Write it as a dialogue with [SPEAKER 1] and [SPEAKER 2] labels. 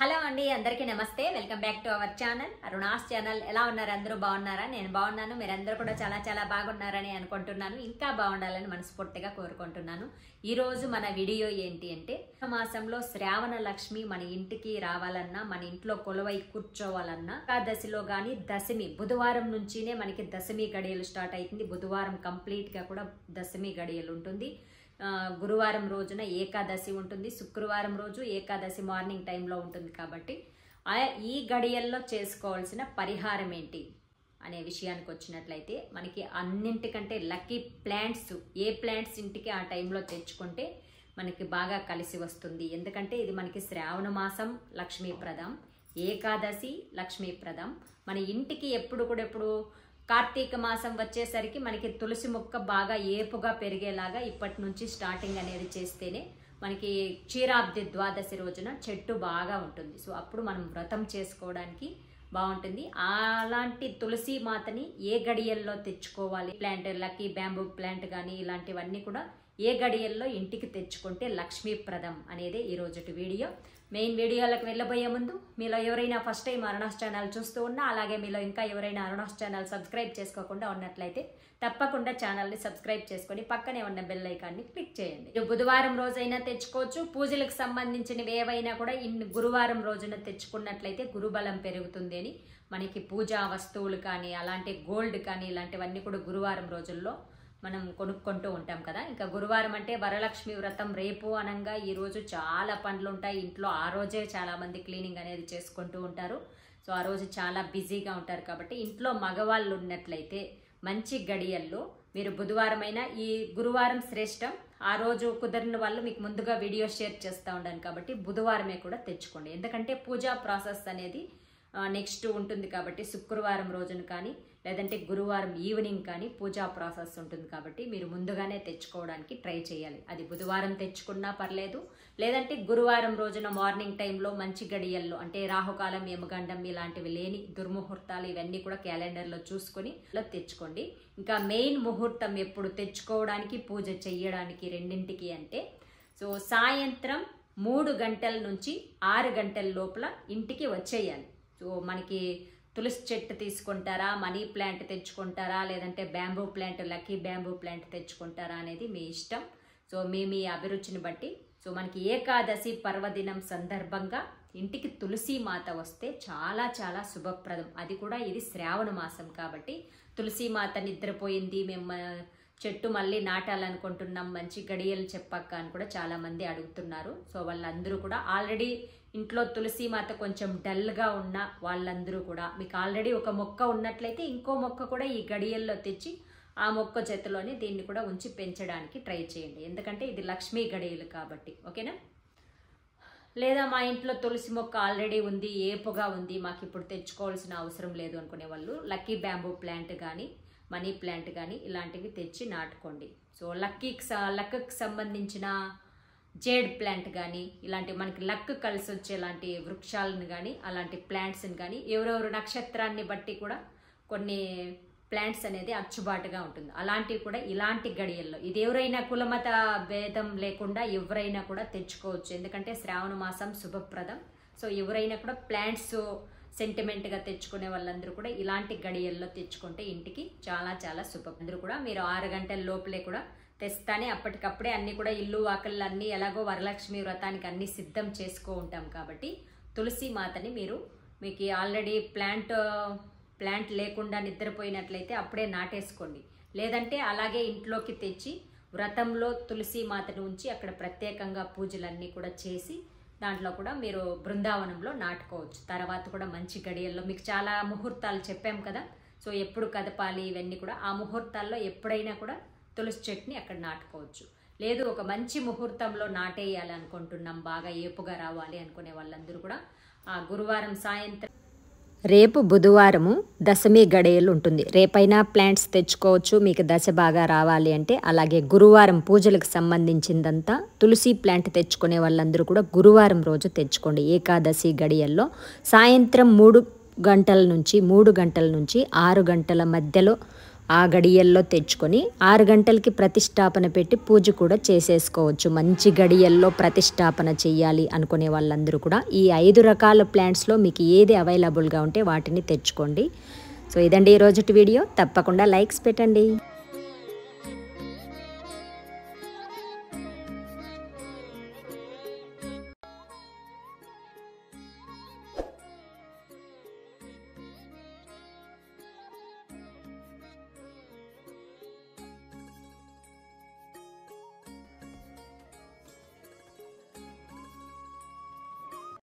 [SPEAKER 1] Hello అండి, అందరికీ నమస్తే. Welcome back to our channel Aruna's channel. ఎలా ఉన్నారు? అందరూ బాగున్నారా? నేను బాగున్నాను. మీరందరూ కూడా చాలా చాలా బాగున్నారని అనుకుంటున్నాను. ఇంకా బాగుండాలని మనస్ఫూర్తిగా కోరుకుంటున్నాను. ఈరోజు మన వీడియో ఏంటి అంటే, మాసంలో శ్రావణ లక్ష్మి మన ఇంటికి రావాలన్నా, మన ఇంట్లో కొలువై కూర్చోవాలన్నా, ఏకాదశిలో కానీ దశమి బుధవారం నుంచినే మనకి దశమి గడియలు స్టార్ట్ అవుతుంది. బుధవారం కంప్లీట్గా కూడా దశమి గడియలు ఉంటుంది. గురువారం రోజున ఏకాదశి ఉంటుంది. శుక్రవారం రోజు ఏకాదశి మార్నింగ్ టైంలో ఉంటుంది. కాబట్టి ఈ గడియల్లో చేసుకోవాల్సిన పరిహారం ఏంటి అనే విషయానికి వచ్చినట్లయితే, మనకి అన్నింటికంటే లక్కీ ప్లాంట్స్ ఏ ప్లాంట్స్ ఇంటికి ఆ టైంలో తెచ్చుకుంటే మనకి బాగా కలిసి వస్తుంది. ఎందుకంటే ఇది మనకి శ్రావణ మాసం లక్ష్మీప్రదం, ఏకాదశి లక్ష్మీప్రదం. మన ఇంటికి ఎప్పుడు కార్తీక మాసం వచ్చేసరికి మనకి తులసి మొక్క బాగా ఏపుగా పెరిగేలాగా ఇప్పటి నుంచి స్టార్టింగ్ అనేది చేస్తేనే మనకి క్షీరాబ్ది ద్వాదశి రోజున చెట్టు బాగా ఉంటుంది. సో అప్పుడు మనం వ్రతం చేసుకోవడానికి బాగుంటుంది. అలాంటి తులసి మాతని ఏ గడియల్లో తెచ్చుకోవాలి, ప్లాంట్ లక్కీ బ్యాంబూ ప్లాంట్ కానీ ఇలాంటివన్నీ కూడా ఏ గడియల్లో ఇంటికి తెచ్చుకుంటే లక్ష్మీప్రదం అనేది ఈరోజుటి వీడియో. మెయిన్ వీడియోలకు వెళ్ళబోయే ముందు మీలో ఎవరైనా ఫస్ట్ టైం అరుణాస్ ఛానల్ చూస్తూ ఉన్నా, అలాగే మీలో ఇంకా ఎవరైనా అరుణాస్ ఛానల్ సబ్స్క్రైబ్ చేసుకోకుండా ఉన్నట్లయితే తప్పకుండా ఛానల్ని సబ్స్క్రైబ్ చేసుకొని పక్కనే ఉన్న బెల్ ఐకాన్ని క్లిక్ చేయండి. బుధవారం రోజైనా తెచ్చుకోవచ్చు. పూజలకు సంబంధించినవి ఏవైనా కూడా గురువారం రోజున తెచ్చుకున్నట్లయితే గురుబలం పెరుగుతుంది అని మనకి పూజా వస్తువులు కానీ, అలాంటి గోల్డ్ కానీ ఇలాంటివన్నీ కూడా గురువారం రోజుల్లో మనం కొనుక్కుంటూ ఉంటాం కదా. ఇంకా గురువారం అంటే వరలక్ష్మి వ్రతం రేపు అనంగా ఈరోజు చాలా పనులు ఉంటాయి ఇంట్లో. ఆ రోజే చాలామంది క్లీనింగ్ అనేది చేసుకుంటూ ఉంటారు. సో ఆ రోజు చాలా బిజీగా ఉంటారు. కాబట్టి ఇంట్లో మగవాళ్ళు ఉన్నట్లయితే మంచి గడియల్లో మీరు బుధవారం అయినా, ఈ గురువారం శ్రేష్టం. ఆ రోజు కుదరిన వాళ్ళు మీకు ముందుగా వీడియో షేర్ చేస్తూ ఉంటాను. కాబట్టి బుధవారమే కూడా తెచ్చుకోండి. ఎందుకంటే పూజా ప్రాసెస్ అనేది నెక్స్ట్ ఉంటుంది. కాబట్టి శుక్రవారం రోజున కానీ లేదంటే గురువారం ఈవినింగ్ కానీ పూజా ప్రాసెస్ ఉంటుంది. కాబట్టి మీరు ముందుగానే తెచ్చుకోవడానికి ట్రై చేయాలి. అది బుధవారం తెచ్చుకున్నా పర్లేదు, లేదంటే గురువారం రోజున మార్నింగ్ టైంలో మంచి గడియల్లో, అంటే రాహుకాలం, యమగండం ఇలాంటివి లేని దుర్ముహూర్తాలు ఇవన్నీ కూడా క్యాలెండర్లో చూసుకొని తెచ్చుకోండి. ఇంకా మెయిన్ ముహూర్తం ఎప్పుడు తెచ్చుకోవడానికి, పూజ చెయ్యడానికి రెండింటికి అంటే, సో సాయంత్రం 3 గంటల నుంచి 6 గంటల లోపల ఇంటికి వచ్చేయాలి. సో మనకి తులసి చెట్టు తీసుకుంటారా, మనీ ప్లాంట్ తెచ్చుకుంటారా, లేదంటే bamboo plant, lucky bamboo plant తెచ్చుకుంటారా అనేది మీ ఇష్టం. సో మీ అభిరుచిని బట్టి. సో మనకి ఏకాదశి పర్వదినం సందర్భంగా ఇంటికి తులసి మాత వస్తే చాలా చాలా శుభప్రదం. అది కూడా ఇది శ్రావణ మాసం కాబట్టి తులసి మాత నిద్రపోయింది, మేము చెట్టు మళ్ళీ నాటాలనుకుంటున్నాం, మంచి గడియలు చెప్పక్క అని కూడా చాలామంది అడుగుతున్నారు. సో వాళ్ళందరూ కూడా ఆల్రెడీ ఇంట్లో తులసి మాత కొంచెం డల్గా ఉన్న వాళ్ళందరూ కూడా, మీకు ఆల్రెడీ ఒక మొక్క ఉన్నట్లయితే ఇంకో మొక్క కూడా ఈ గడియల్లో తెచ్చి ఆ మొక్క చేతిలోనే దీన్ని కూడా ఉంచి పెంచడానికి ట్రై చేయండి. ఎందుకంటే ఇది లక్ష్మీ గడియలు కాబట్టి. ఓకేనా? లేదా మా ఇంట్లో తులసి మొక్క ఆల్రెడీ ఉంది, ఏపుగా ఉంది, మాకు ఇప్పుడు తెచ్చుకోవాల్సిన అవసరం లేదు అనుకునే వాళ్ళు లక్కీ బ్యాంబూ ప్లాంట్ కానీ, మనీ ప్లాంట్ కానీ ఇలాంటివి తెచ్చి నాటుకోండి. సో లక్కి సంబంధించిన జేడ్ ప్లాంట్ కానీ, ఇలాంటి మనకి లక్ కలిసి వచ్చేలాంటి వృక్షాలను కానీ, అలాంటి ప్లాంట్స్ని కానీ, ఎవరెవరు నక్షత్రాన్ని బట్టి కూడా కొన్ని ప్లాంట్స్ అనేది అచ్చుబాటుగా ఉంటుంది. అలాంటివి కూడా ఇలాంటి గడియల్లో, ఇది ఎవరైనా కులమత భేదం లేకుండా ఎవరైనా కూడా తెచ్చుకోవచ్చు. ఎందుకంటే శ్రావణ మాసం శుభప్రదం. సో ఎవరైనా కూడా ప్లాంట్స్ సెంటిమెంట్గా తెచ్చుకునే వాళ్ళందరూ కూడా ఇలాంటి గడియల్లో తెచ్చుకుంటే ఇంటికి చాలా చాలా శుభం. అందరూ కూడా మీరు 6 గంటల లోపలే కూడా తెస్తానే అప్పటికప్పుడే అన్నీ కూడా ఇల్లు వాకళ్ళు అన్నీ ఎలాగో వరలక్ష్మి వ్రతానికి అన్నీ సిద్ధం చేసుకో ఉంటాం. కాబట్టి తులసి మాతని మీకు ఆల్రెడీ ప్లాంట్ లేకుండా నిద్రపోయినట్లయితే అప్పుడే నాటేసుకోండి. లేదంటే అలాగే ఇంట్లోకి తెచ్చి వ్రతంలో తులసి మాతను ఉంచి అక్కడ ప్రత్యేకంగా పూజలన్నీ కూడా చేసి దాంట్లో కూడా మీరు బృందావనంలో నాటుకోవచ్చు. తర్వాత కూడా మంచి గడియల్లో మీకు చాలా ముహూర్తాలు చెప్పాం కదా. సో ఎప్పుడు కదపాలి ఇవన్నీ కూడా ఆ ముహూర్తాల్లో ఎప్పుడైనా కూడా తులసి చెట్టుని అక్కడ నాటుకోవచ్చు. లేదు ఒక మంచి ముహూర్తంలో నాటేయాలి అనుకుంటున్నాం, బాగా ఏపుగా రావాలి అనుకునే వాళ్ళందరూ కూడా ఆ గురువారం సాయంత్రం, రేపు బుధవారము దశమి గడియలు ఉంటుంది. రేపైనా ప్లాంట్స్ తెచ్చుకోవచ్చు మీకు దశ బాగా రావాలి అంటే. అలాగే గురువారం పూజలకు సంబంధించిందంతా తులసి ప్లాంట్ తెచ్చుకునే వాళ్ళందరూ కూడా గురువారం రోజు తెచ్చుకోండి. ఏకాదశి గడియల్లో సాయంత్రం 3 గంటల నుంచి 6 గంటల మధ్యలో ఆ గడియల్లో తెచ్చుకొని 6 గంటలకి ప్రతిష్టాపన పెట్టి పూజ కూడా చేసేసుకోవచ్చు. మంచి గడియల్లో ప్రతిష్టాపన చేయాలి అనుకునే వాళ్ళందరూ కూడా ఈ 5 రకాల ప్లాంట్స్లో మీకు ఏది అవైలబుల్గా ఉంటే వాటిని తెచ్చుకోండి. సో ఇదండి ఈరోజుటి వీడియో. తప్పకుండా లైక్స్ పెట్టండి.